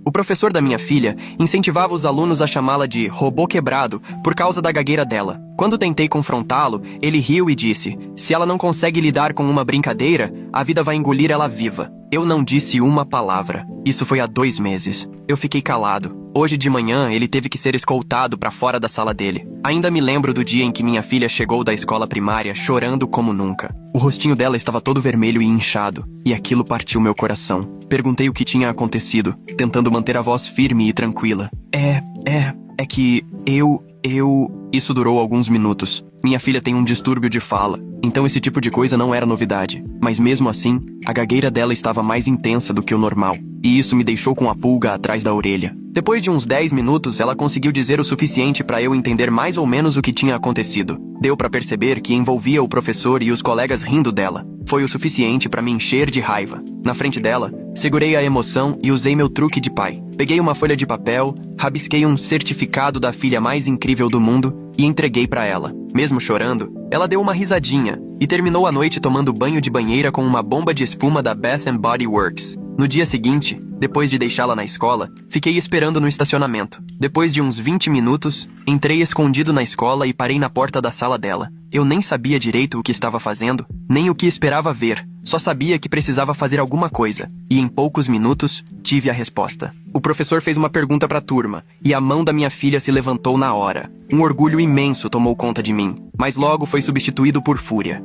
O professor da minha filha incentivava os alunos a chamá-la de robô quebrado por causa da gagueira dela. Quando tentei confrontá-lo, ele riu e disse: se ela não consegue lidar com uma brincadeira, a vida vai engolir ela viva. Eu não disse uma palavra. Isso foi há 2 meses. Eu fiquei calado. Hoje de manhã, ele teve que ser escoltado para fora da sala dele. Ainda me lembro do dia em que minha filha chegou da escola primária chorando como nunca. O rostinho dela estava todo vermelho e inchado, e aquilo partiu meu coração. Perguntei o que tinha acontecido, tentando manter a voz firme e tranquila. É que Isso durou alguns minutos. Minha filha tem um distúrbio de fala, então esse tipo de coisa não era novidade. Mas mesmo assim, a gagueira dela estava mais intensa do que o normal, e isso me deixou com a pulga atrás da orelha. Depois de uns 10 minutos, ela conseguiu dizer o suficiente para eu entender mais ou menos o que tinha acontecido. Deu para perceber que envolvia o professor e os colegas rindo dela. Foi o suficiente para me encher de raiva. Na frente dela, segurei a emoção e usei meu truque de pai. Peguei uma folha de papel, rabisquei um certificado da filha mais incrível do mundo e entreguei para ela. Mesmo chorando, ela deu uma risadinha e terminou a noite tomando banho de banheira com uma bomba de espuma da Bath & Body Works. No dia seguinte, depois de deixá-la na escola, fiquei esperando no estacionamento. Depois de uns 20 minutos, entrei escondido na escola e parei na porta da sala dela. Eu nem sabia direito o que estava fazendo, nem o que esperava ver. Só sabia que precisava fazer alguma coisa, e em poucos minutos, tive a resposta. O professor fez uma pergunta para a turma, e a mão da minha filha se levantou na hora. Um orgulho imenso tomou conta de mim, mas logo foi substituído por fúria.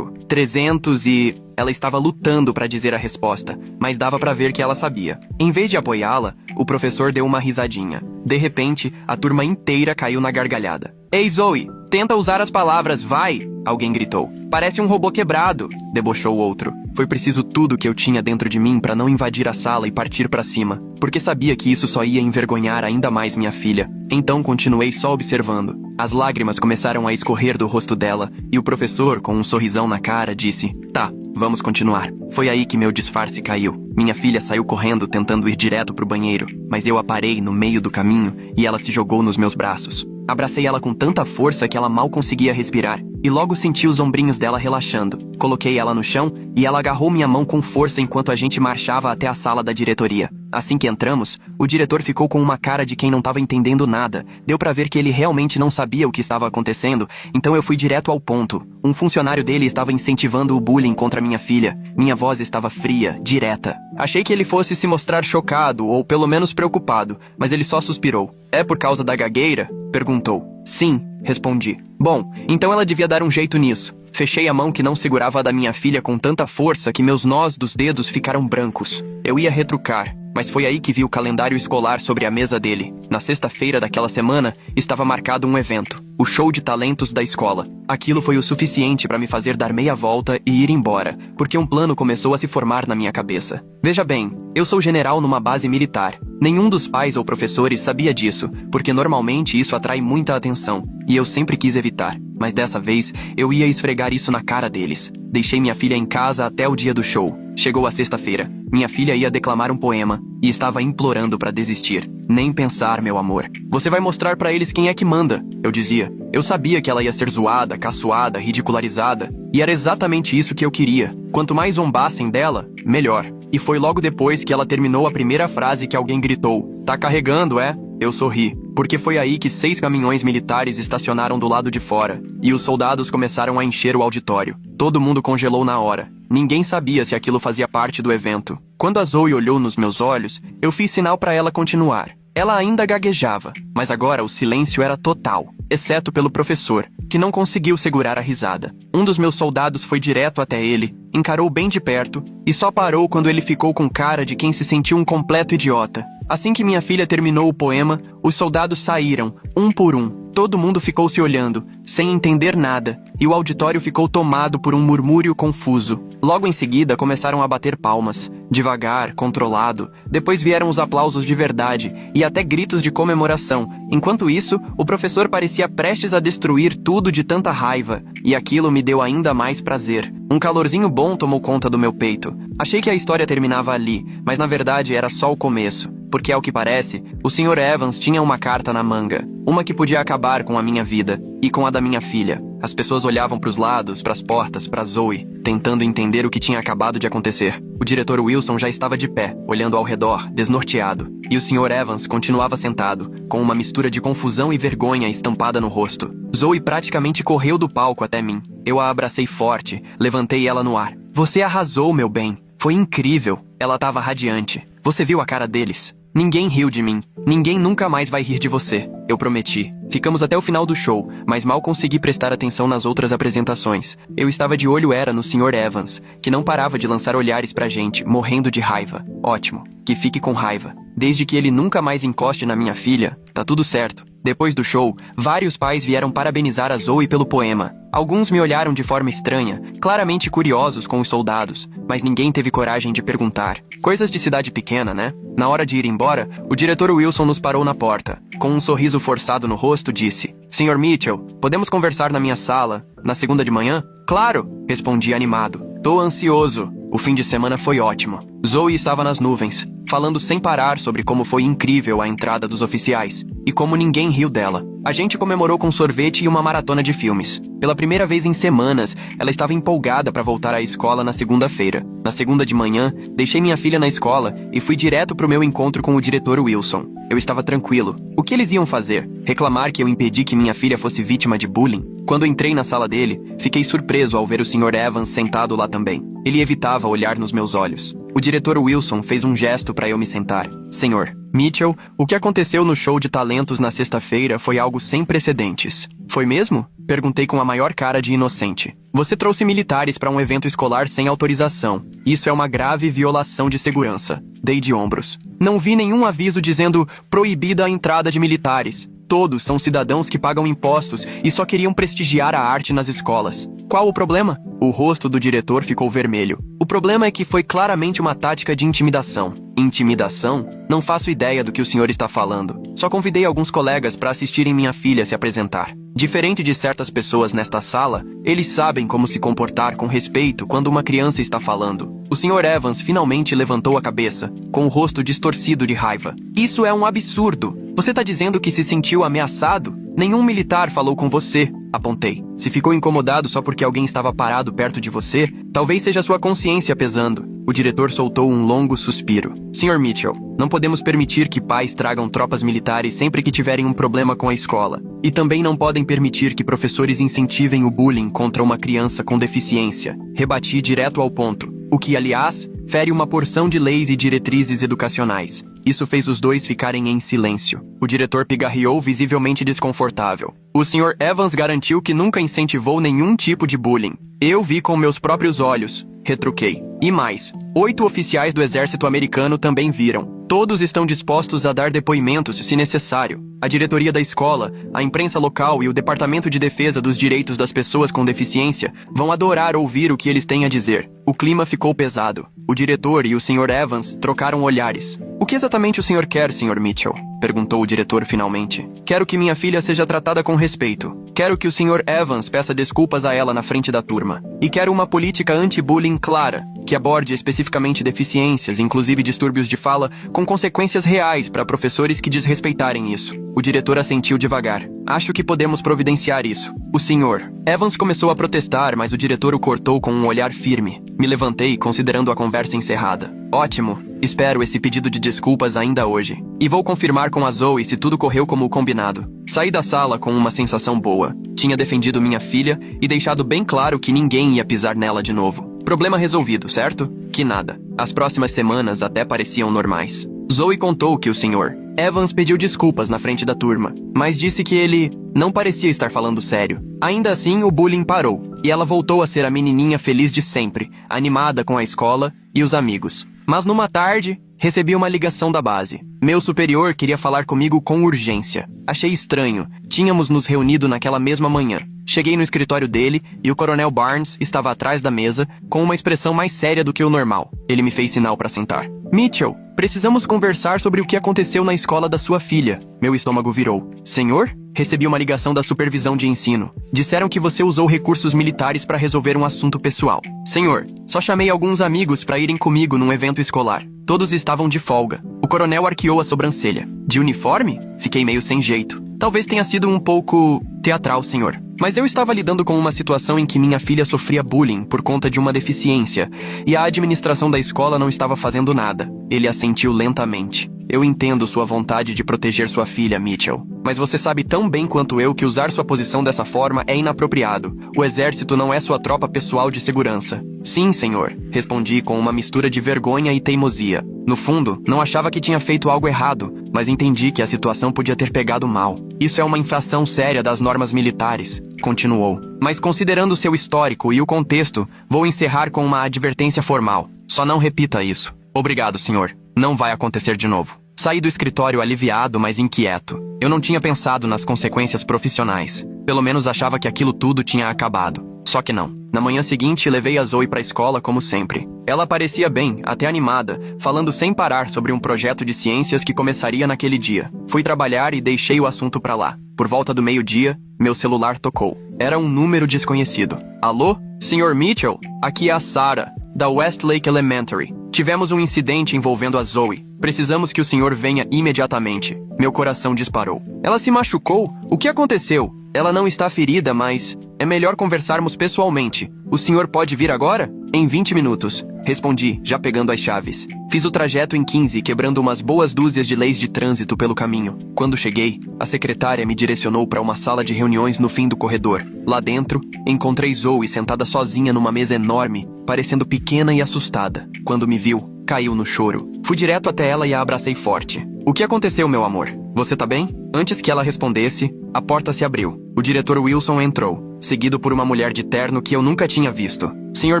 300 e... Ela estava lutando para dizer a resposta, mas dava para ver que ela sabia. Em vez de apoiá-la, o professor deu uma risadinha. De repente, a turma inteira caiu na gargalhada. Ei, Zoe, tenta usar as palavras, vai! Alguém gritou. Parece um robô quebrado, debochou o outro. Foi preciso tudo que eu tinha dentro de mim para não invadir a sala e partir para cima, porque sabia que isso só ia envergonhar ainda mais minha filha. Então continuei só observando. As lágrimas começaram a escorrer do rosto dela, e o professor, com um sorrisão na cara, disse: tá, vamos continuar. Foi aí que meu disfarce caiu. Minha filha saiu correndo tentando ir direto pro banheiro, mas eu a parei no meio do caminho e ela se jogou nos meus braços. Abracei ela com tanta força que ela mal conseguia respirar, e logo senti os ombrinhos dela relaxando. Coloquei ela no chão e ela agarrou minha mão com força enquanto a gente marchava até a sala da diretoria. Assim que entramos, o diretor ficou com uma cara de quem não estava entendendo nada. Deu pra ver que ele realmente não sabia o que estava acontecendo, então eu fui direto ao ponto. Um funcionário dele estava incentivando o bullying contra minha filha. Minha voz estava fria, direta. Achei que ele fosse se mostrar chocado, ou pelo menos preocupado, mas ele só suspirou. É por causa da gagueira? Perguntou. Sim, respondi. Bom, então ela devia dar um jeito nisso. Fechei a mão que não segurava a da minha filha com tanta força que meus nós dos dedos ficaram brancos. Eu ia retrucar, mas foi aí que vi o calendário escolar sobre a mesa dele. Na sexta-feira daquela semana, estava marcado um evento, o show de talentos da escola. Aquilo foi o suficiente para me fazer dar meia volta e ir embora, porque um plano começou a se formar na minha cabeça. Veja bem, eu sou general numa base militar. Nenhum dos pais ou professores sabia disso, porque normalmente isso atrai muita atenção, e eu sempre quis evitar. Mas dessa vez, eu ia esfregar isso na cara deles. Deixei minha filha em casa até o dia do show. Chegou a sexta-feira. Minha filha ia declamar um poema e estava implorando para desistir. Nem pensar, meu amor. Você vai mostrar para eles quem é que manda, eu dizia. Eu sabia que ela ia ser zoada, caçoada, ridicularizada. E era exatamente isso que eu queria. Quanto mais zombassem dela, melhor. E foi logo depois que ela terminou a primeira frase que alguém gritou: tá carregando, é? Eu sorri, porque foi aí que 6 caminhões militares estacionaram do lado de fora, e os soldados começaram a encher o auditório. Todo mundo congelou na hora. Ninguém sabia se aquilo fazia parte do evento. Quando a Zoe olhou nos meus olhos, eu fiz sinal para ela continuar. Ela ainda gaguejava, mas agora o silêncio era total, exceto pelo professor, que não conseguiu segurar a risada. Um dos meus soldados foi direto até ele, encarou bem de perto, e só parou quando ele ficou com cara de quem se sentiu um completo idiota. Assim que minha filha terminou o poema, os soldados saíram, um por um. Todo mundo ficou se olhando, sem entender nada, e o auditório ficou tomado por um murmúrio confuso. Logo em seguida, começaram a bater palmas, devagar, controlado. Depois vieram os aplausos de verdade, e até gritos de comemoração. Enquanto isso, o professor parecia prestes a destruir tudo de tanta raiva, e aquilo me deu ainda mais prazer. Um calorzinho bom tomou conta do meu peito. Achei que a história terminava ali, mas na verdade era só o começo. Porque, ao que parece, o Sr. Evans tinha uma carta na manga. Uma que podia acabar com a minha vida e com a da minha filha. As pessoas olhavam para os lados, para as portas, para Zoe, tentando entender o que tinha acabado de acontecer. O diretor Wilson já estava de pé, olhando ao redor, desnorteado. E o Sr. Evans continuava sentado, com uma mistura de confusão e vergonha estampada no rosto. Zoe praticamente correu do palco até mim. Eu a abracei forte, levantei ela no ar. Você arrasou, meu bem. Foi incrível. Ela estava radiante. Você viu a cara deles? Ninguém riu de mim. Ninguém nunca mais vai rir de você. Eu prometi. Ficamos até o final do show, mas mal consegui prestar atenção nas outras apresentações. Eu estava de olho no Sr. Evans, que não parava de lançar olhares pra gente, morrendo de raiva. Ótimo. Que fique com raiva. Desde que ele nunca mais encoste na minha filha, tá tudo certo. Depois do show, vários pais vieram parabenizar a Zoe pelo poema. Alguns me olharam de forma estranha, claramente curiosos com os soldados, mas ninguém teve coragem de perguntar. Coisas de cidade pequena, né? Na hora de ir embora, o diretor Wilson nos parou na porta. Com um sorriso forçado no rosto, disse: Sr. Mitchell, podemos conversar na minha sala, na segunda de manhã? Claro, respondi animado. Tô ansioso. O fim de semana foi ótimo. Zoe estava nas nuvens, falando sem parar sobre como foi incrível a entrada dos oficiais e como ninguém riu dela. A gente comemorou com sorvete e uma maratona de filmes. Pela primeira vez em semanas, ela estava empolgada para voltar à escola na segunda-feira. Na segunda de manhã, deixei minha filha na escola e fui direto para o meu encontro com o diretor Wilson. Eu estava tranquilo. O que eles iam fazer? Reclamar que eu impedi que minha filha fosse vítima de bullying? Quando entrei na sala dele, fiquei surpreso ao ver o Sr. Evans sentado lá também. Ele evitava olhar nos meus olhos. O diretor Wilson fez um gesto para eu me sentar. Senhor Mitchell, o que aconteceu no show de talentos na sexta-feira foi algo sem precedentes. Foi mesmo? Perguntei com a maior cara de inocente. Você trouxe militares para um evento escolar sem autorização. Isso é uma grave violação de segurança. Dei de ombros. Não vi nenhum aviso dizendo proibida a entrada de militares. Todos são cidadãos que pagam impostos e só queriam prestigiar a arte nas escolas. Qual o problema? O rosto do diretor ficou vermelho. O problema é que foi claramente uma tática de intimidação. Intimidação? Não faço ideia do que o senhor está falando. Só convidei alguns colegas para assistirem minha filha se apresentar. Diferente de certas pessoas nesta sala, eles sabem como se comportar com respeito quando uma criança está falando. O Sr. Evans finalmente levantou a cabeça, com o rosto distorcido de raiva. Isso é um absurdo. Você está dizendo que se sentiu ameaçado? Nenhum militar falou com você, apontei. Se ficou incomodado só porque alguém estava parado perto de você, talvez seja sua consciência pesando. O diretor soltou um longo suspiro. Sr. Mitchell, não podemos permitir que pais tragam tropas militares sempre que tiverem um problema com a escola. E também não podem permitir que professores incentivem o bullying contra uma criança com deficiência. Rebati direto ao ponto. O que, aliás, fere uma porção de leis e diretrizes educacionais. Isso fez os dois ficarem em silêncio. O diretor pigarreou, visivelmente desconfortável. O Sr. Evans garantiu que nunca incentivou nenhum tipo de bullying. Eu vi com meus próprios olhos. Retruquei. E mais, 8 oficiais do exército americano também viram. Todos estão dispostos a dar depoimentos, se necessário. A diretoria da escola, a imprensa local e o Departamento de Defesa dos Direitos das Pessoas com Deficiência vão adorar ouvir o que eles têm a dizer. O clima ficou pesado. O diretor e o Sr. Evans trocaram olhares. O que exatamente o senhor quer, Sr. Mitchell? Perguntou o diretor finalmente. Quero que minha filha seja tratada com respeito. Quero que o Sr. Evans peça desculpas a ela na frente da turma. E quero uma política anti-bullying clara, que aborde especificamente deficiências, inclusive distúrbios de fala, com consequências reais para professores que desrespeitarem isso. O diretor assentiu devagar. Acho que podemos providenciar isso. O Sr. Evans começou a protestar, mas o diretor o cortou com um olhar firme. Me levantei, considerando a conversa encerrada. Ótimo. Espero esse pedido de desculpas ainda hoje. E vou confirmar com a Zoe se tudo correu como o combinado. Saí da sala com uma sensação boa. Tinha defendido minha filha e deixado bem claro que ninguém ia pisar nela de novo. Problema resolvido, certo? Que nada. As próximas semanas até pareciam normais. Zoe contou que o Sr. Evans pediu desculpas na frente da turma, mas disse que ele não parecia estar falando sério. Ainda assim, o bullying parou, e ela voltou a ser a menininha feliz de sempre, animada com a escola e os amigos. Mas numa tarde, recebi uma ligação da base. Meu superior queria falar comigo com urgência. Achei estranho. Tínhamos nos reunido naquela mesma manhã. Cheguei no escritório dele e o Coronel Barnes estava atrás da mesa com uma expressão mais séria do que o normal. Ele me fez sinal para sentar. Mitchell, precisamos conversar sobre o que aconteceu na escola da sua filha. Meu estômago virou. Senhor? Recebi uma ligação da supervisão de ensino. Disseram que você usou recursos militares para resolver um assunto pessoal. Senhor, só chamei alguns amigos para irem comigo num evento escolar. Todos estavam de folga. O coronel arqueou a sobrancelha. De uniforme? Fiquei meio sem jeito. Talvez tenha sido um pouco teatral, senhor. Mas eu estava lidando com uma situação em que minha filha sofria bullying por conta de uma deficiência, e a administração da escola não estava fazendo nada. Ele assentiu lentamente. Eu entendo sua vontade de proteger sua filha, Mitchell. Mas você sabe tão bem quanto eu que usar sua posição dessa forma é inapropriado. O exército não é sua tropa pessoal de segurança. Sim, senhor, respondi com uma mistura de vergonha e teimosia. No fundo, não achava que tinha feito algo errado, mas entendi que a situação podia ter pegado mal. Isso é uma infração séria das normas militares, continuou. Mas considerando seu histórico e o contexto, vou encerrar com uma advertência formal. Só não repita isso. Obrigado, senhor. Não vai acontecer de novo. Saí do escritório aliviado, mas inquieto. Eu não tinha pensado nas consequências profissionais. Pelo menos achava que aquilo tudo tinha acabado. Só que não. Na manhã seguinte, levei a Zoe para a escola como sempre. Ela parecia bem, até animada, falando sem parar sobre um projeto de ciências que começaria naquele dia. Fui trabalhar e deixei o assunto para lá. Por volta do meio-dia, meu celular tocou. Era um número desconhecido. Alô? Sr. Mitchell? Aqui é a Sarah, da Westlake Elementary. Tivemos um incidente envolvendo a Zoe. Precisamos que o senhor venha imediatamente. Meu coração disparou. Ela se machucou? O que aconteceu? Ela não está ferida, mas é melhor conversarmos pessoalmente. O senhor pode vir agora? Em 20 minutos. Respondi, já pegando as chaves. Fiz o trajeto em 15, quebrando umas boas dúzias de leis de trânsito pelo caminho. Quando cheguei, a secretária me direcionou para uma sala de reuniões no fim do corredor. Lá dentro, encontrei Zoe sentada sozinha numa mesa enorme, parecendo pequena e assustada. Quando me viu, caiu no choro. Fui direto até ela e a abracei forte. O que aconteceu, meu amor? Você tá bem? Antes que ela respondesse, a porta se abriu. O diretor Wilson entrou, seguido por uma mulher de terno que eu nunca tinha visto. Sr.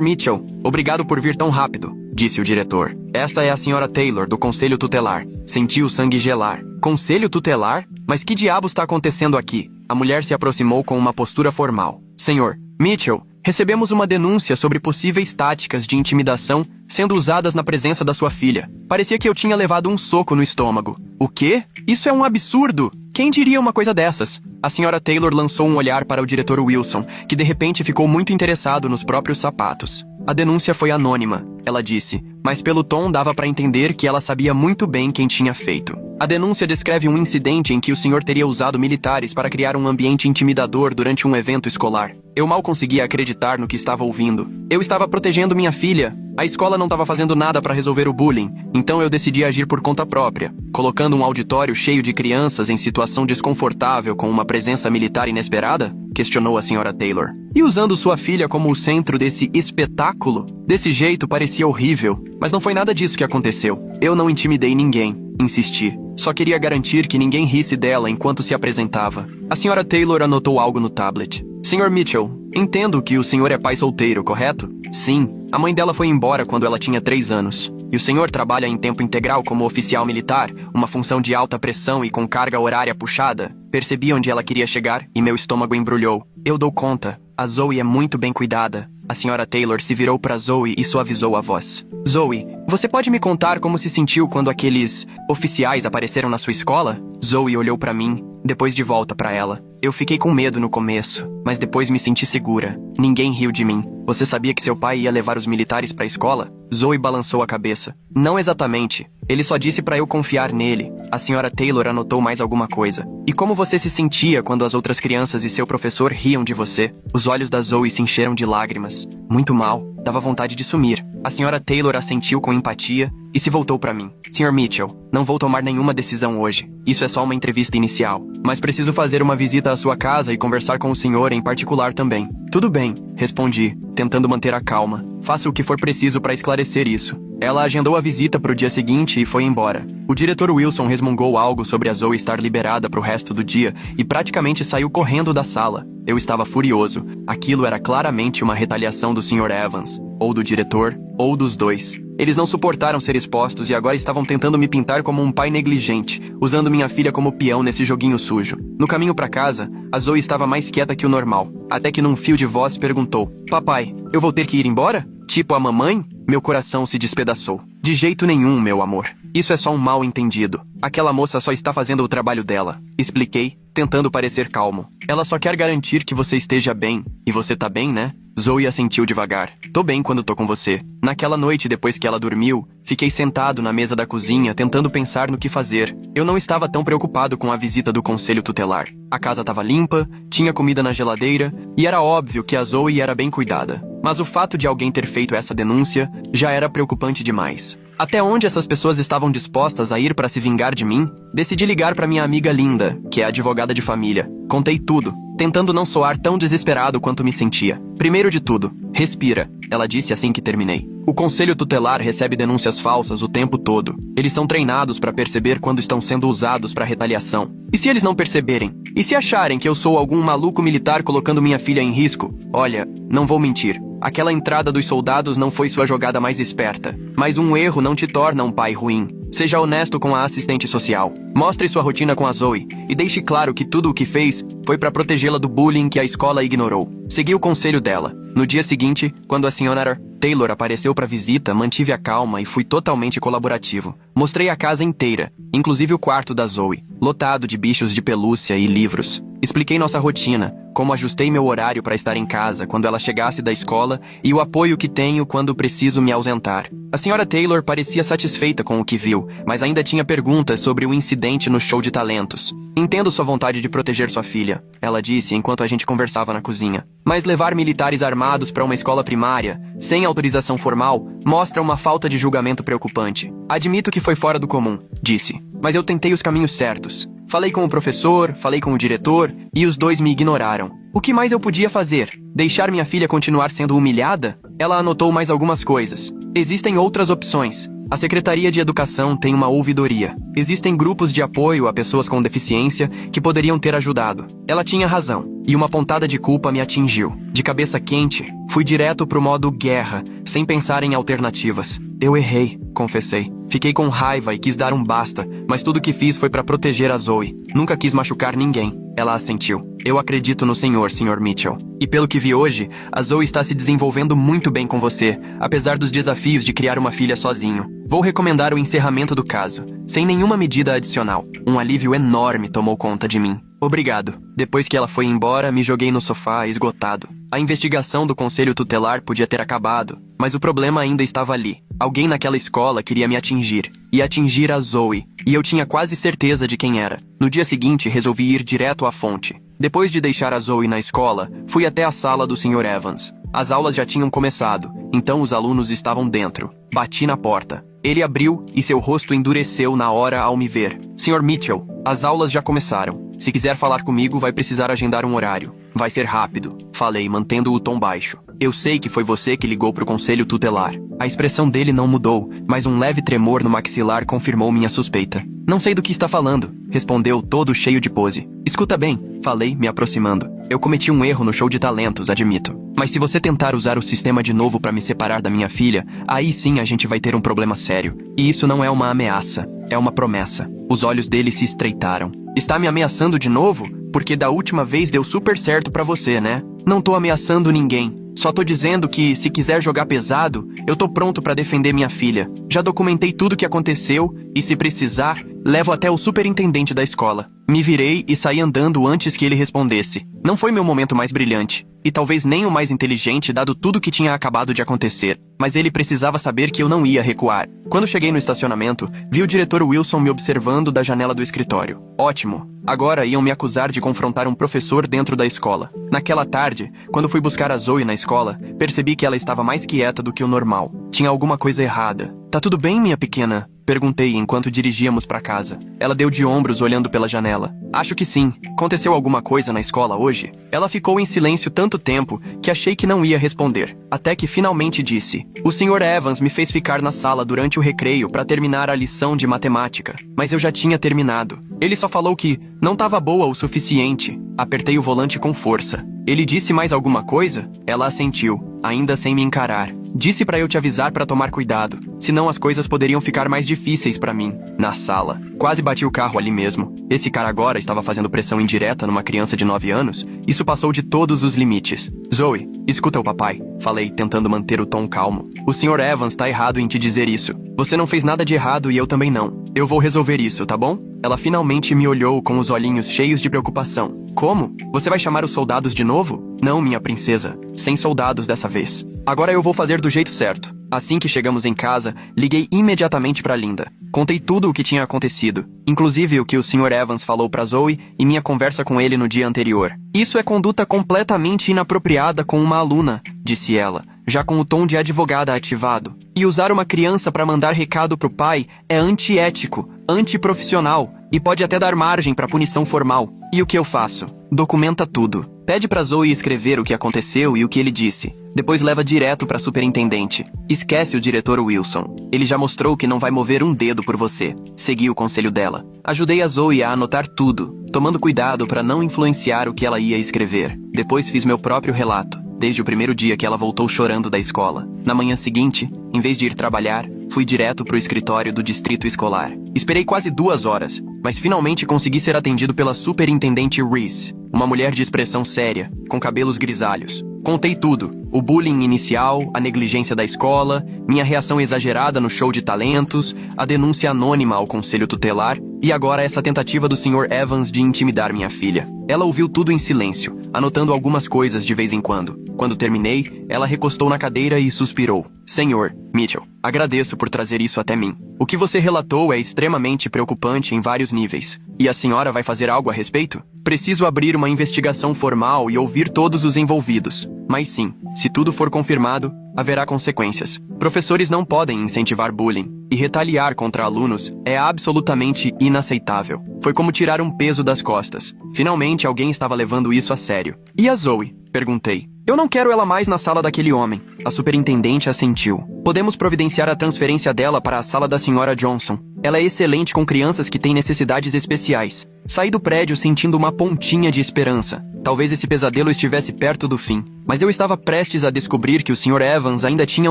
Mitchell, obrigado por vir tão rápido, disse o diretor. Esta é a Sra. Taylor, do Conselho Tutelar. Senti o sangue gelar. Conselho Tutelar? Mas que diabo está acontecendo aqui? A mulher se aproximou com uma postura formal. Sr. Mitchell, recebemos uma denúncia sobre possíveis táticas de intimidação sendo usadas na presença da sua filha. Parecia que eu tinha levado um soco no estômago. O quê? Isso é um absurdo! Quem diria uma coisa dessas? A Sra. Taylor lançou um olhar para o diretor Wilson, que de repente ficou muito interessado nos próprios sapatos. A denúncia foi anônima, ela disse, mas pelo tom dava para entender que ela sabia muito bem quem tinha feito. A denúncia descreve um incidente em que o senhor teria usado militares para criar um ambiente intimidador durante um evento escolar. Eu mal conseguia acreditar no que estava ouvindo. Eu estava protegendo minha filha. A escola não estava fazendo nada para resolver o bullying, então eu decidi agir por conta própria, colocando um auditório cheio de crianças em situação desconfortável com uma presença militar inesperada? Questionou a Sra. Taylor. E usando sua filha como o centro desse espetáculo? Desse jeito parecia horrível, mas não foi nada disso que aconteceu. Eu não intimidei ninguém, insisti. Só queria garantir que ninguém risse dela enquanto se apresentava. A Sra. Taylor anotou algo no tablet. Sr. Mitchell, entendo que o senhor é pai solteiro, correto? Sim. A mãe dela foi embora quando ela tinha 3 anos. E o senhor trabalha em tempo integral como oficial militar, uma função de alta pressão e com carga horária puxada? Percebi onde ela queria chegar e meu estômago embrulhou. Eu dou conta. A Zoe é muito bem cuidada. A Sra. Taylor se virou para Zoe e suavizou a voz. Zoe, você pode me contar como se sentiu quando aqueles oficiais apareceram na sua escola? Zoe olhou para mim, depois de volta para ela. Eu fiquei com medo no começo, mas depois me senti segura. Ninguém riu de mim. Você sabia que seu pai ia levar os militares para a escola? Zoe balançou a cabeça. Não exatamente. Ele só disse para eu confiar nele. A Sra. Taylor anotou mais alguma coisa. E como você se sentia quando as outras crianças e seu professor riam de você? Os olhos da Zoe se encheram de lágrimas. Muito mal. Dava vontade de sumir. A Sra. Taylor assentiu com empatia e se voltou para mim. Sr. Mitchell, não vou tomar nenhuma decisão hoje. Isso é só uma entrevista inicial. Mas preciso fazer uma visita à sua casa e conversar com o senhor em particular também. Tudo bem, respondi, tentando manter a calma. Faça o que for preciso para esclarecer isso. Ela agendou a visita para o dia seguinte e foi embora. O diretor Wilson resmungou algo sobre a Zoe estar liberada para o resto do dia e praticamente saiu correndo da sala. Eu estava furioso. Aquilo era claramente uma retaliação do Sr. Evans, ou do diretor, ou dos dois. Eles não suportaram ser expostos e agora estavam tentando me pintar como um pai negligente, usando minha filha como peão nesse joguinho sujo. No caminho para casa, a Zoe estava mais quieta que o normal, até que num fio de voz perguntou: Papai, eu vou ter que ir embora? Tipo a mamãe? Meu coração se despedaçou. De jeito nenhum, meu amor. Isso é só um mal entendido. Aquela moça só está fazendo o trabalho dela. Expliquei, tentando parecer calmo. Ela só quer garantir que você esteja bem. E você tá bem, né? Zoe assentiu devagar. Tô bem quando tô com você. Naquela noite, depois que ela dormiu, fiquei sentado na mesa da cozinha tentando pensar no que fazer. Eu não estava tão preocupado com a visita do conselho tutelar. A casa estava limpa, tinha comida na geladeira e era óbvio que a Zoe era bem cuidada. Mas o fato de alguém ter feito essa denúncia já era preocupante demais. Até onde essas pessoas estavam dispostas a ir para se vingar de mim? Decidi ligar para minha amiga Linda, que é advogada de família. Contei tudo, tentando não soar tão desesperado quanto me sentia. Primeiro de tudo, respira, ela disse assim que terminei. O conselho tutelar recebe denúncias falsas o tempo todo. Eles são treinados para perceber quando estão sendo usados para retaliação. E se eles não perceberem? E se acharem que eu sou algum maluco militar colocando minha filha em risco? Olha, não vou mentir. Aquela entrada dos soldados não foi sua jogada mais esperta. Mas um erro não te torna um pai ruim. Seja honesto com a assistente social. Mostre sua rotina com a Zoe e deixe claro que tudo o que fez foi para protegê-la do bullying que a escola ignorou. Segui o conselho dela. No dia seguinte, quando a senhora Taylor apareceu para visita, mantive a calma e fui totalmente colaborativo. Mostrei a casa inteira, inclusive o quarto da Zoe, lotado de bichos de pelúcia e livros. Expliquei nossa rotina, como ajustei meu horário para estar em casa quando ela chegasse da escola e o apoio que tenho quando preciso me ausentar. A senhora Taylor parecia satisfeita com o que viu, mas ainda tinha perguntas sobre o incidente no show de talentos. Entendo sua vontade de proteger sua filha, ela disse enquanto a gente conversava na cozinha. Mas levar militares armados para uma escola primária, sem autorização formal, mostra uma falta de julgamento preocupante. Admito que foi fora do comum, disse. Mas eu tentei os caminhos certos. Falei com o professor, falei com o diretor, e os dois me ignoraram. O que mais eu podia fazer? Deixar minha filha continuar sendo humilhada? Ela anotou mais algumas coisas. Existem outras opções. A Secretaria de Educação tem uma ouvidoria. Existem grupos de apoio a pessoas com deficiência que poderiam ter ajudado. Ela tinha razão, e uma pontada de culpa me atingiu. De cabeça quente, fui direto pro modo guerra, sem pensar em alternativas. Eu errei, confessei. Fiquei com raiva e quis dar um basta, mas tudo que fiz foi para proteger a Zoe. Nunca quis machucar ninguém. Ela assentiu. Eu acredito no senhor, Sr. Mitchell. E pelo que vi hoje, a Zoe está se desenvolvendo muito bem com você, apesar dos desafios de criar uma filha sozinho. Vou recomendar o encerramento do caso, sem nenhuma medida adicional. Um alívio enorme tomou conta de mim. Obrigado. Depois que ela foi embora, me joguei no sofá, esgotado. A investigação do conselho tutelar podia ter acabado, mas o problema ainda estava ali. Alguém naquela escola queria me atingir, e atingir a Zoe, e eu tinha quase certeza de quem era. No dia seguinte, resolvi ir direto à fonte. Depois de deixar a Zoe na escola, fui até a sala do Sr. Evans. As aulas já tinham começado, então os alunos estavam dentro. Bati na porta. Ele abriu e seu rosto endureceu na hora ao me ver. Sr. Mitchell, as aulas já começaram. Se quiser falar comigo, vai precisar agendar um horário. Vai ser rápido, falei, mantendo o tom baixo. Eu sei que foi você que ligou pro conselho tutelar. A expressão dele não mudou, mas um leve tremor no maxilar confirmou minha suspeita. Não sei do que está falando, respondeu todo cheio de pose. Escuta bem, falei, me aproximando. Eu cometi um erro no show de talentos, admito. Mas se você tentar usar o sistema de novo para me separar da minha filha, aí sim a gente vai ter um problema sério. E isso não é uma ameaça, é uma promessa. Os olhos dele se estreitaram. Está me ameaçando de novo? Porque da última vez deu super certo pra você, né? Não tô ameaçando ninguém. Só tô dizendo que, se quiser jogar pesado, eu tô pronto pra defender minha filha. Já documentei tudo o que aconteceu e, se precisar, levo até o superintendente da escola. Me virei e saí andando antes que ele respondesse. Não foi meu momento mais brilhante, e talvez nem o mais inteligente dado tudo que tinha acabado de acontecer. Mas ele precisava saber que eu não ia recuar. Quando cheguei no estacionamento, vi o diretor Wilson me observando da janela do escritório. Ótimo. Agora iam me acusar de confrontar um professor dentro da escola. Naquela tarde, quando fui buscar a Zoe na escola, percebi que ela estava mais quieta do que o normal. Tinha alguma coisa errada. Tá tudo bem, minha pequena? Perguntei enquanto dirigíamos para casa. Ela deu de ombros olhando pela janela. Acho que sim. Aconteceu alguma coisa na escola hoje? Ela ficou em silêncio tanto tempo que achei que não ia responder. Até que finalmente disse. O Sr. Evans me fez ficar na sala durante o recreio para terminar a lição de matemática. Mas eu já tinha terminado. Ele só falou que não estava boa o suficiente. Apertei o volante com força. Ele disse mais alguma coisa? Ela assentiu, ainda sem me encarar. Disse pra eu te avisar pra tomar cuidado, senão as coisas poderiam ficar mais difíceis pra mim. Na sala. Quase bati o carro ali mesmo. Esse cara agora estava fazendo pressão indireta numa criança de 9 anos. Isso passou de todos os limites. Zoe, escuta o papai. Falei, tentando manter o tom calmo. O Sr. Evans tá errado em te dizer isso. Você não fez nada de errado e eu também não. Eu vou resolver isso, tá bom? Ela finalmente me olhou com os olhinhos cheios de preocupação. Como? Você vai chamar os soldados de novo? Não, minha princesa. Sem soldados dessa vez. Agora eu vou fazer do jeito certo. Assim que chegamos em casa, liguei imediatamente pra Linda. Contei tudo o que tinha acontecido, inclusive o que o Sr. Evans falou pra Zoe e minha conversa com ele no dia anterior. Isso é conduta completamente inapropriada com uma aluna, disse ela, já com o tom de advogada ativado. E usar uma criança pra mandar recado pro pai é antiético, antiprofissional e pode até dar margem pra punição formal. E o que eu faço? Documenta tudo. Pede pra Zoe escrever o que aconteceu e o que ele disse. Depois leva direto pra superintendente. Esquece o diretor Wilson. Ele já mostrou que não vai mover um dedo por você. Segui o conselho dela. Ajudei a Zoe a anotar tudo, tomando cuidado pra não influenciar o que ela ia escrever. Depois fiz meu próprio relato, desde o primeiro dia que ela voltou chorando da escola. Na manhã seguinte, em vez de ir trabalhar, fui direto pro escritório do distrito escolar. Esperei quase 2 horas, mas finalmente consegui ser atendido pela superintendente Reese, uma mulher de expressão séria, com cabelos grisalhos. Contei tudo. O bullying inicial, a negligência da escola, minha reação exagerada no show de talentos, a denúncia anônima ao conselho tutelar e agora essa tentativa do Sr. Evans de intimidar minha filha. Ela ouviu tudo em silêncio, anotando algumas coisas de vez em quando. Quando terminei, ela recostou na cadeira e suspirou. Senhor Mitchell, agradeço por trazer isso até mim. O que você relatou é extremamente preocupante em vários níveis. E a senhora vai fazer algo a respeito? Preciso abrir uma investigação formal e ouvir todos os envolvidos. Mas sim, se tudo for confirmado, haverá consequências. Professores não podem incentivar bullying, e retaliar contra alunos é absolutamente inaceitável. Foi como tirar um peso das costas. Finalmente alguém estava levando isso a sério. E a Zoe? Perguntei. Eu não quero ela mais na sala daquele homem. A superintendente assentiu. Podemos providenciar a transferência dela para a sala da senhora Johnson. Ela é excelente com crianças que têm necessidades especiais. Saí do prédio sentindo uma pontinha de esperança. Talvez esse pesadelo estivesse perto do fim. Mas eu estava prestes a descobrir que o Sr. Evans ainda tinha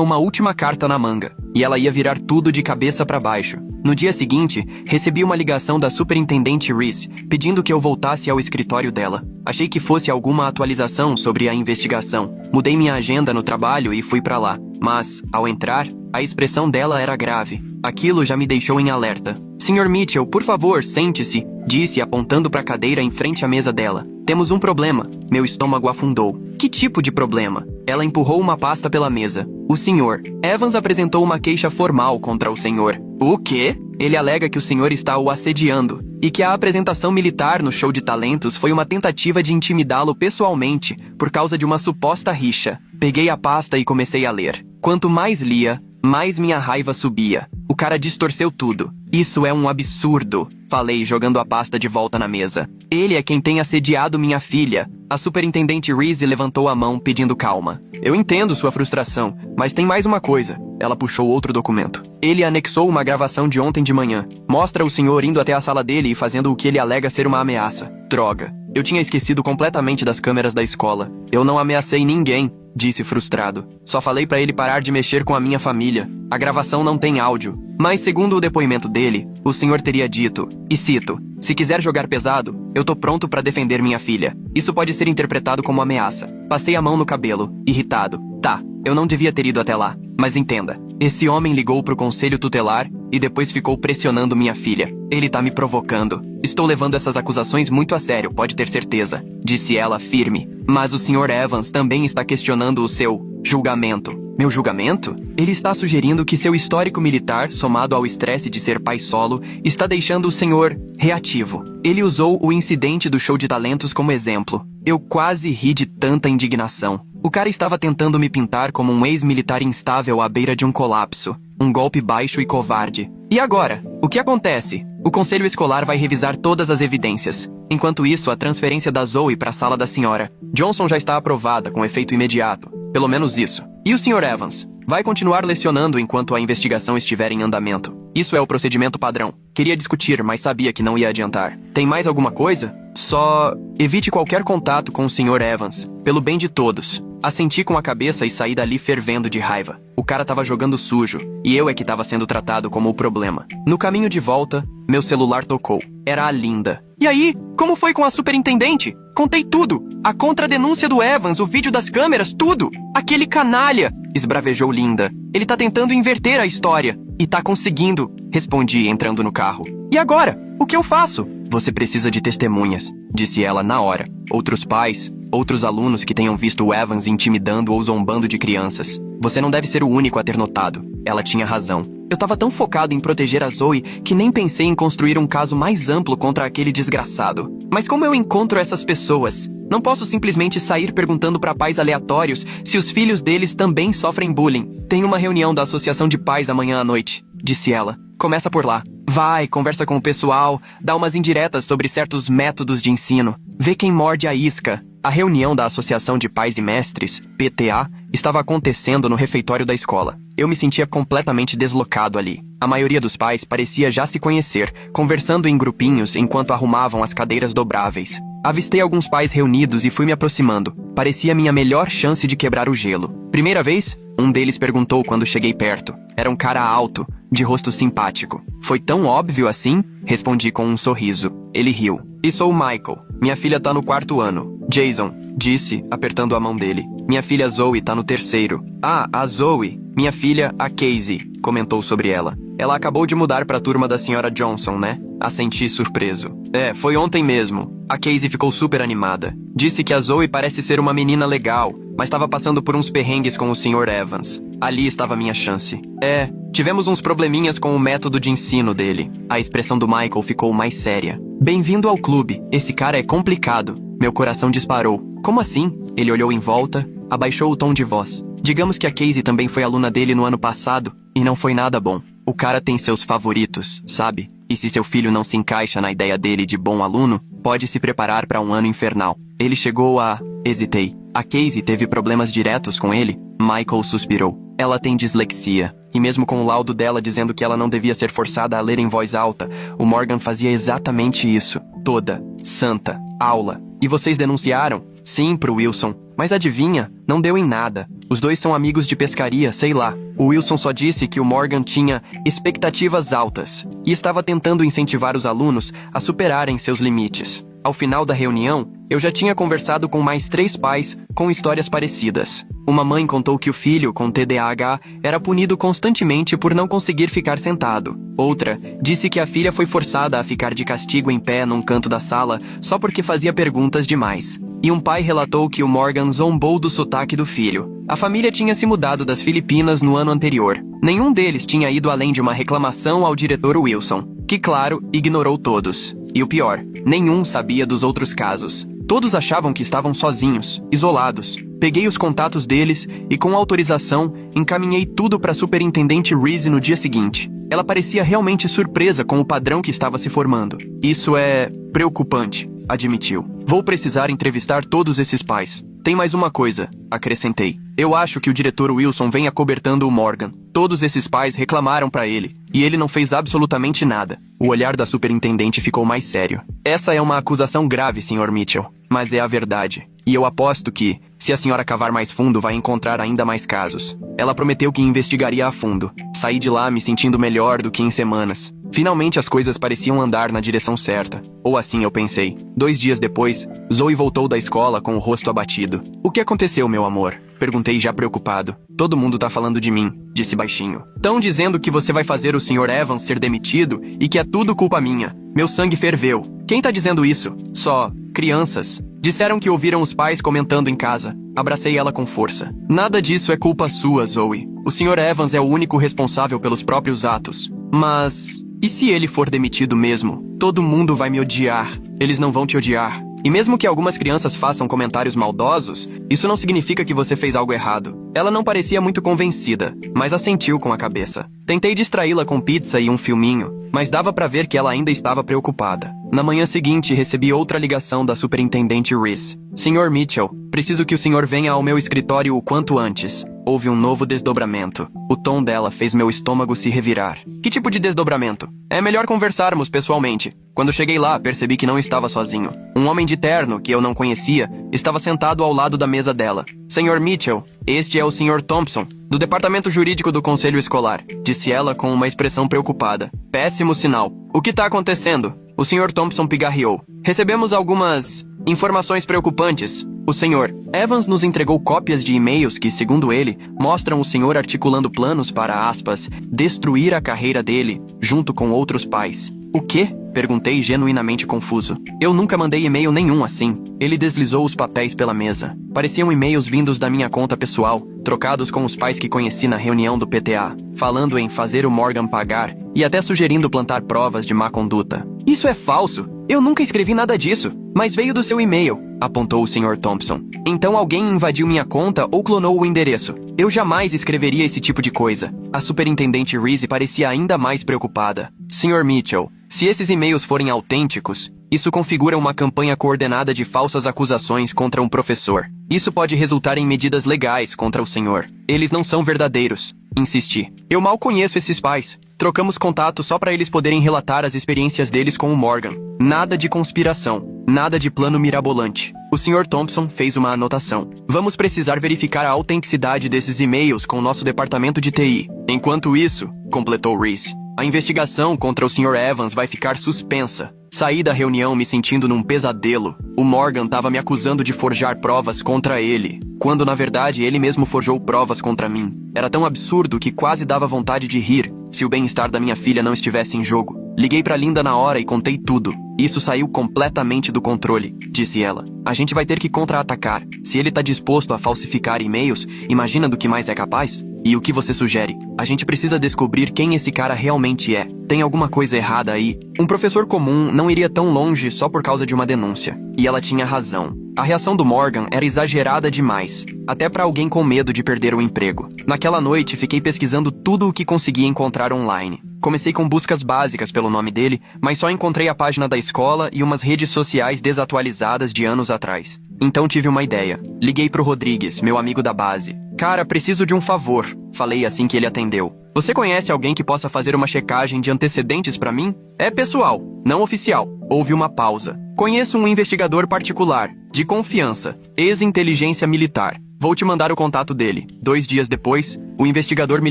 uma última carta na manga. E ela ia virar tudo de cabeça para baixo. No dia seguinte, recebi uma ligação da superintendente Reese, pedindo que eu voltasse ao escritório dela. Achei que fosse alguma atualização sobre a investigação. Mudei minha agenda no trabalho e fui para lá. Mas, ao entrar, a expressão dela era grave. Aquilo já me deixou em alerta. Sr. Mitchell, por favor, sente-se, disse apontando para a cadeira em frente à mesa dela. Temos um problema. Meu estômago afundou. Que tipo de problema? Ela empurrou uma pasta pela mesa. O Sr. Evans apresentou uma queixa formal contra o senhor. O quê? Ele alega que o senhor está o assediando e que a apresentação militar no show de talentos foi uma tentativa de intimidá-lo pessoalmente por causa de uma suposta rixa. Peguei a pasta e comecei a ler. Quanto mais lia, mais minha raiva subia. O cara distorceu tudo. Isso é um absurdo, falei, jogando a pasta de volta na mesa. Ele é quem tem assediado minha filha. A superintendente Reese levantou a mão, pedindo calma. Eu entendo sua frustração, mas tem mais uma coisa. Ela puxou outro documento. Ele anexou uma gravação de ontem de manhã. Mostra o senhor indo até a sala dele e fazendo o que ele alega ser uma ameaça. Droga. Eu tinha esquecido completamente das câmeras da escola. Eu não ameacei ninguém, disse frustrado. Só falei pra ele parar de mexer com a minha família. A gravação não tem áudio. Mas segundo o depoimento dele, o senhor teria dito, e cito, se quiser jogar pesado, eu tô pronto pra defender minha filha. Isso pode ser interpretado como ameaça. Passei a mão no cabelo, irritado. Tá, eu não devia ter ido até lá. Mas entenda, esse homem ligou pro conselho tutelar e depois ficou pressionando minha filha. Ele tá me provocando. Estou levando essas acusações muito a sério, pode ter certeza, disse ela firme. Mas o Sr. Evans também está questionando o seu julgamento. Meu julgamento? Ele está sugerindo que seu histórico militar, somado ao estresse de ser pai solo, está deixando o senhor reativo. Ele usou o incidente do show de talentos como exemplo. Eu quase ri de tanta indignação. O cara estava tentando me pintar como um ex-militar instável à beira de um colapso. Um golpe baixo e covarde. E agora? O que acontece? O conselho escolar vai revisar todas as evidências. Enquanto isso, a transferência da Zoe para a sala da senhora Johnson já está aprovada, com efeito imediato. Pelo menos isso. E o Sr. Evans? Vai continuar lecionando enquanto a investigação estiver em andamento. Isso é o procedimento padrão. Queria discutir, mas sabia que não ia adiantar. Tem mais alguma coisa? Só evite qualquer contato com o Sr. Evans, pelo bem de todos. Assenti com a cabeça e saí dali fervendo de raiva. O cara tava jogando sujo, e eu é que tava sendo tratado como o problema. No caminho de volta, meu celular tocou. Era a Linda. E aí, como foi com a superintendente? Contei tudo. A contradenúncia do Evans, o vídeo das câmeras, tudo. Aquele canalha, esbravejou Linda. Ele tá tentando inverter a história. E tá conseguindo, respondi entrando no carro. E agora? O que eu faço? Você precisa de testemunhas, disse ela na hora. Outros pais, outros alunos que tenham visto o Evans intimidando ou zombando de crianças. Você não deve ser o único a ter notado. Ela tinha razão. Eu tava tão focado em proteger a Zoe que nem pensei em construir um caso mais amplo contra aquele desgraçado. Mas como eu encontro essas pessoas? Não posso simplesmente sair perguntando para pais aleatórios se os filhos deles também sofrem bullying. Tem uma reunião da Associação de Pais amanhã à noite, disse ela. Começa por lá. Vai, conversa com o pessoal, dá umas indiretas sobre certos métodos de ensino. Vê quem morde a isca. A reunião da Associação de Pais e Mestres, PTA, estava acontecendo no refeitório da escola. Eu me sentia completamente deslocado ali. A maioria dos pais parecia já se conhecer, conversando em grupinhos enquanto arrumavam as cadeiras dobráveis. Avistei alguns pais reunidos e fui me aproximando. Parecia minha melhor chance de quebrar o gelo. Primeira vez? Um deles perguntou quando cheguei perto. Era um cara alto, de rosto simpático. Foi tão óbvio assim? Respondi com um sorriso. Ele riu. E sou o Michael. Minha filha tá no 4º ano. Jason, disse, apertando a mão dele. Minha filha Zoe tá no 3º. Ah, a Zoe. Minha filha, a Casey, comentou sobre ela. Ela acabou de mudar pra turma da senhora Johnson, né? Assenti surpreso. É, foi ontem mesmo. A Casey ficou super animada. Disse que a Zoe parece ser uma menina legal, mas estava passando por uns perrengues com o Sr. Evans. Ali estava minha chance. É, tivemos uns probleminhas com o método de ensino dele. A expressão do Michael ficou mais séria. Bem-vindo ao clube. Esse cara é complicado. Meu coração disparou. Como assim? Ele olhou em volta, abaixou o tom de voz. Digamos que a Casey também foi aluna dele no ano passado, e não foi nada bom. O cara tem seus favoritos, sabe? E se seu filho não se encaixa na ideia dele de bom aluno, pode se preparar para um ano infernal. Ele chegou a... Hesitei. A Casey teve problemas diretos com ele? Michael suspirou. Ela tem dislexia. E mesmo com o laudo dela dizendo que ela não devia ser forçada a ler em voz alta, o Morgan fazia exatamente isso. Toda, santa, aula. E vocês denunciaram? Sim, pro Wilson. Mas adivinha? Não deu em nada. Os dois são amigos de pescaria, sei lá. O Wilson só disse que o Morgan tinha expectativas altas e estava tentando incentivar os alunos a superarem seus limites. Ao final da reunião, eu já tinha conversado com mais 3 pais com histórias parecidas. Uma mãe contou que o filho com TDAH era punido constantemente por não conseguir ficar sentado. Outra disse que a filha foi forçada a ficar de castigo em pé num canto da sala só porque fazia perguntas demais. E um pai relatou que o Morgan zombou do sotaque do filho. A família tinha se mudado das Filipinas no ano anterior. Nenhum deles tinha ido além de uma reclamação ao diretor Wilson, que, claro, ignorou todos. E o pior, nenhum sabia dos outros casos. Todos achavam que estavam sozinhos, isolados. Peguei os contatos deles e, com autorização, encaminhei tudo para a superintendente Reese no dia seguinte. Ela parecia realmente surpresa com o padrão que estava se formando. Isso é preocupante, admitiu. Vou precisar entrevistar todos esses pais. Tem mais uma coisa, acrescentei. Eu acho que o diretor Wilson vem acobertando o Morgan. Todos esses pais reclamaram para ele, e ele não fez absolutamente nada. O olhar da superintendente ficou mais sério. Essa é uma acusação grave, Sr. Mitchell, mas é a verdade. E eu aposto que, se a senhora cavar mais fundo, vai encontrar ainda mais casos. Ela prometeu que investigaria a fundo. Saí de lá me sentindo melhor do que em semanas. Finalmente as coisas pareciam andar na direção certa. Ou assim eu pensei. 2 dias depois, Zoe voltou da escola com o rosto abatido. O que aconteceu, meu amor? Perguntei já preocupado. Todo mundo tá falando de mim, disse baixinho. Tão dizendo que você vai fazer o Sr. Evans ser demitido e que é tudo culpa minha. Meu sangue ferveu. Quem tá dizendo isso? Só crianças. Disseram que ouviram os pais comentando em casa. Abracei ela com força. Nada disso é culpa sua, Zoe. O Sr. Evans é o único responsável pelos próprios atos. Mas... e se ele for demitido mesmo? Todo mundo vai me odiar. Eles não vão te odiar. E mesmo que algumas crianças façam comentários maldosos, isso não significa que você fez algo errado. Ela não parecia muito convencida, mas assentiu com a cabeça. Tentei distraí-la com pizza e um filminho, mas dava pra ver que ela ainda estava preocupada. Na manhã seguinte, recebi outra ligação da superintendente Reese. Sr. Mitchell, preciso que o senhor venha ao meu escritório o quanto antes. Houve um novo desdobramento. O tom dela fez meu estômago se revirar. Que tipo de desdobramento? É melhor conversarmos pessoalmente. Quando cheguei lá, percebi que não estava sozinho. Um homem de terno, que eu não conhecia, estava sentado ao lado da mesa dela. Sr. Mitchell, este é o Sr. Thompson, do departamento jurídico do conselho escolar, disse ela com uma expressão preocupada. Péssimo sinal. O que está acontecendo? O Sr. Thompson pigarreou. Recebemos algumas informações preocupantes. O Sr. Evans nos entregou cópias de e-mails que, segundo ele, mostram o senhor articulando planos para, aspas, destruir a carreira dele, junto com outros pais. O quê? Perguntei genuinamente confuso. Eu nunca mandei e-mail nenhum assim. Ele deslizou os papéis pela mesa. Pareciam e-mails vindos da minha conta pessoal, trocados com os pais que conheci na reunião do PTA, falando em fazer o Morgan pagar e até sugerindo plantar provas de má conduta. Isso é falso! Eu nunca escrevi nada disso, mas veio do seu e-mail, apontou o Sr. Thompson. Então alguém invadiu minha conta ou clonou o endereço. Eu jamais escreveria esse tipo de coisa. A superintendente Reese parecia ainda mais preocupada. Sr. Mitchell, se esses e-mails forem autênticos, isso configura uma campanha coordenada de falsas acusações contra um professor. Isso pode resultar em medidas legais contra o senhor. Eles não são verdadeiros, insisti. Eu mal conheço esses pais. Trocamos contato só para eles poderem relatar as experiências deles com o Morgan. Nada de conspiração, nada de plano mirabolante. O Sr. Thompson fez uma anotação. Vamos precisar verificar a autenticidade desses e-mails com o nosso departamento de TI. Enquanto isso, completou Reese, a investigação contra o Sr. Evans vai ficar suspensa. Saí da reunião me sentindo num pesadelo. O Morgan estava me acusando de forjar provas contra ele, quando na verdade ele mesmo forjou provas contra mim. Era tão absurdo que quase dava vontade de rir se o bem-estar da minha filha não estivesse em jogo. Liguei pra Linda na hora e contei tudo. Isso saiu completamente do controle, disse ela. A gente vai ter que contra-atacar. Se ele tá disposto a falsificar e-mails, imagina do que mais é capaz? E o que você sugere? A gente precisa descobrir quem esse cara realmente é. Tem alguma coisa errada aí. Um professor comum não iria tão longe só por causa de uma denúncia. E ela tinha razão. A reação do Morgan era exagerada demais, até para alguém com medo de perder o emprego. Naquela noite, fiquei pesquisando tudo o que conseguia encontrar online. Comecei com buscas básicas pelo nome dele, mas só encontrei a página da escola e umas redes sociais desatualizadas de anos atrás. Então tive uma ideia. Liguei pro Rodrigues, meu amigo da base. Cara, preciso de um favor, falei assim que ele atendeu. Você conhece alguém que possa fazer uma checagem de antecedentes pra mim? É pessoal, não oficial. Houve uma pausa. Conheço um investigador particular, de confiança, ex-inteligência militar. Vou te mandar o contato dele. 2 dias depois, o investigador me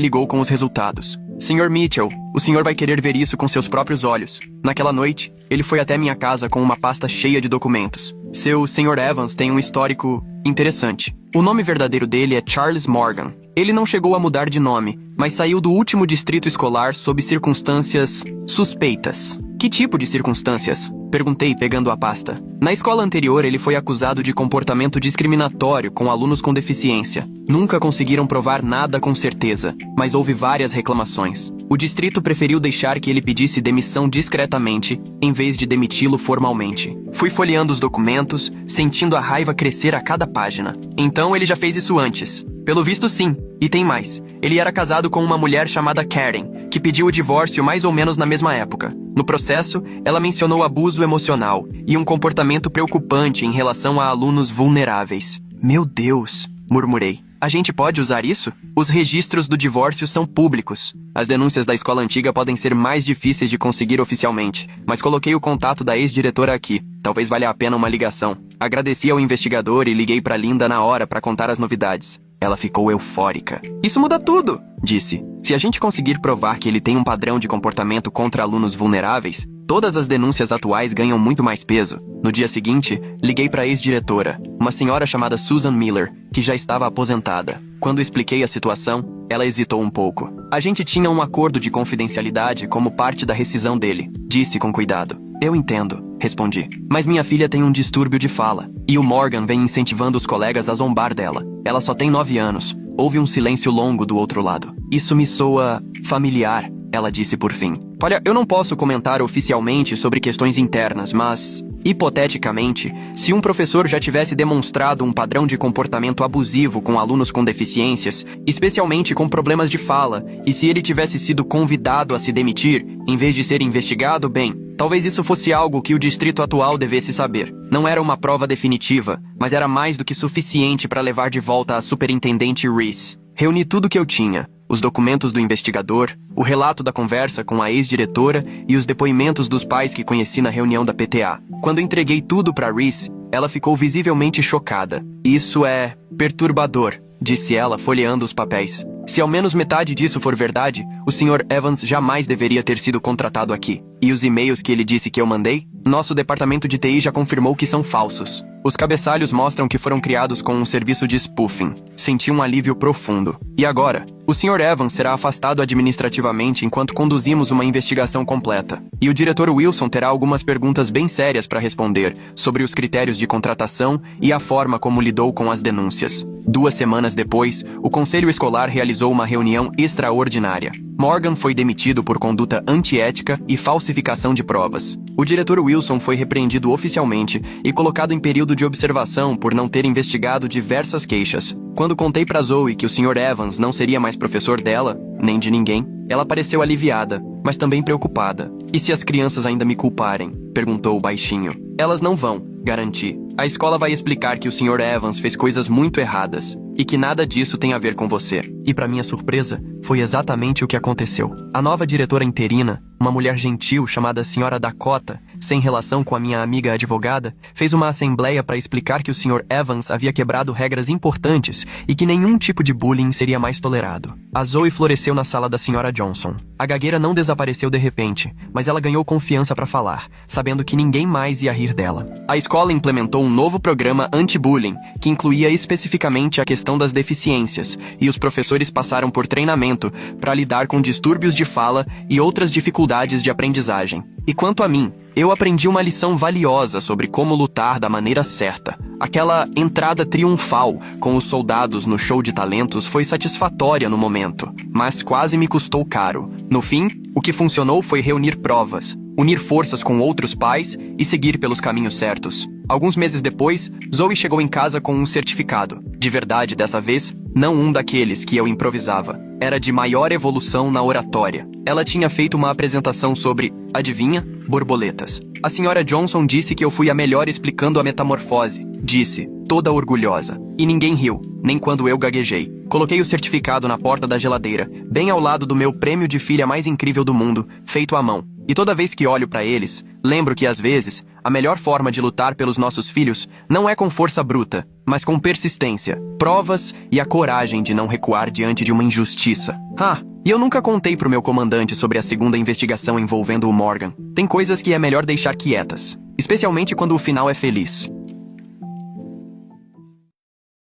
ligou com os resultados. Sr. Mitchell, o senhor vai querer ver isso com seus próprios olhos. Naquela noite, ele foi até minha casa com uma pasta cheia de documentos. Seu Sr. Evans tem um histórico interessante. O nome verdadeiro dele é Charles Morgan. Ele não chegou a mudar de nome, mas saiu do último distrito escolar sob circunstâncias suspeitas. Que tipo de circunstâncias? Perguntei, pegando a pasta. Na escola anterior, ele foi acusado de comportamento discriminatório com alunos com deficiência. Nunca conseguiram provar nada com certeza, mas houve várias reclamações. O distrito preferiu deixar que ele pedisse demissão discretamente, em vez de demiti-lo formalmente. Fui folheando os documentos, sentindo a raiva crescer a cada página. Então ele já fez isso antes. Pelo visto, sim. E tem mais. Ele era casado com uma mulher chamada Karen, que pediu o divórcio mais ou menos na mesma época. No processo, ela mencionou abuso emocional e um comportamento preocupante em relação a alunos vulneráveis. Meu Deus, murmurei. A gente pode usar isso? Os registros do divórcio são públicos. As denúncias da escola antiga podem ser mais difíceis de conseguir oficialmente, mas coloquei o contato da ex-diretora aqui. Talvez valha a pena uma ligação. Agradeci ao investigador e liguei pra Linda na hora para contar as novidades. Ela ficou eufórica. Isso muda tudo, disse. Se a gente conseguir provar que ele tem um padrão de comportamento contra alunos vulneráveis, todas as denúncias atuais ganham muito mais peso. No dia seguinte, liguei para a ex-diretora, uma senhora chamada Susan Miller, que já estava aposentada. Quando expliquei a situação, ela hesitou um pouco. A gente tinha um acordo de confidencialidade como parte da rescisão dele, disse com cuidado. Eu entendo, respondi. Mas minha filha tem um distúrbio de fala, e o Morgan vem incentivando os colegas a zombar dela. Ela só tem 9 anos. Houve um silêncio longo do outro lado. Isso me soa familiar, ela disse por fim. Olha, eu não posso comentar oficialmente sobre questões internas, mas, hipoteticamente, se um professor já tivesse demonstrado um padrão de comportamento abusivo com alunos com deficiências, especialmente com problemas de fala, e se ele tivesse sido convidado a se demitir, em vez de ser investigado, bem, Talvez isso fosse algo que o distrito atual devesse saber. Não era uma prova definitiva, mas era mais do que suficiente para levar de volta a superintendente Reese. Reuni tudo que eu tinha. Os documentos do investigador, o relato da conversa com a ex-diretora e os depoimentos dos pais que conheci na reunião da PTA. Quando entreguei tudo para Reese, ela ficou visivelmente chocada. Isso é perturbador, disse ela, folheando os papéis. Se ao menos metade disso for verdade, o Sr. Evans jamais deveria ter sido contratado aqui. E os e-mails que ele disse que eu mandei? Nosso departamento de TI já confirmou que são falsos. Os cabeçalhos mostram que foram criados com um serviço de spoofing. Senti um alívio profundo. E agora? O Sr. Evans será afastado administrativamente enquanto conduzimos uma investigação completa. E o diretor Wilson terá algumas perguntas bem sérias para responder sobre os critérios de contratação e a forma como lidou com as denúncias. 2 semanas depois, o conselho escolar realizou uma reunião extraordinária. Morgan foi demitido por conduta antiética e falsificação de provas. O diretor Wilson foi repreendido oficialmente e colocado em período de observação por não ter investigado diversas queixas. Quando contei para Zoe que o Sr. Evans não seria mais professor dela, nem de ninguém, ela pareceu aliviada, mas também preocupada. E se as crianças ainda me culparem? Perguntou baixinho. Elas não vão, garanti. A escola vai explicar que o Sr. Evans fez coisas muito erradas e que nada disso tem a ver com você. E para minha surpresa, foi exatamente o que aconteceu. A nova diretora interina, uma mulher gentil chamada Sra. Dakota, sem relação com a minha amiga advogada, fez uma assembleia para explicar que o Sr. Evans havia quebrado regras importantes e que nenhum tipo de bullying seria mais tolerado. A Zoe floresceu na sala da Sra. Johnson. A gagueira não desapareceu de repente, mas ela ganhou confiança para falar, sabendo que ninguém mais ia rir dela. A escola implementou um novo programa anti-bullying, que incluía especificamente a questão das deficiências, e os professores passaram por treinamento para lidar com distúrbios de fala e outras dificuldades de aprendizagem. E quanto a mim, eu aprendi uma lição valiosa sobre como lutar da maneira certa. Aquela entrada triunfal com os soldados no show de talentos foi satisfatória no momento, mas quase me custou caro. No fim, o que funcionou foi reunir provas, unir forças com outros pais e seguir pelos caminhos certos. Alguns meses depois, Zoe chegou em casa com um certificado. De verdade, dessa vez, não um daqueles que eu improvisava. Era de maior evolução na oratória. Ela tinha feito uma apresentação sobre, adivinha, borboletas. A Sra. Johnson disse que eu fui a melhor explicando a metamorfose. Disse, toda orgulhosa. E ninguém riu, nem quando eu gaguejei. Coloquei o certificado na porta da geladeira, bem ao lado do meu prêmio de filha mais incrível do mundo, feito à mão. E toda vez que olho para eles, lembro que às vezes, a melhor forma de lutar pelos nossos filhos não é com força bruta, mas com persistência, provas e a coragem de não recuar diante de uma injustiça. E eu nunca contei pro meu comandante sobre a segunda investigação envolvendo o Morgan. Tem coisas que é melhor deixar quietas, especialmente quando o final é feliz.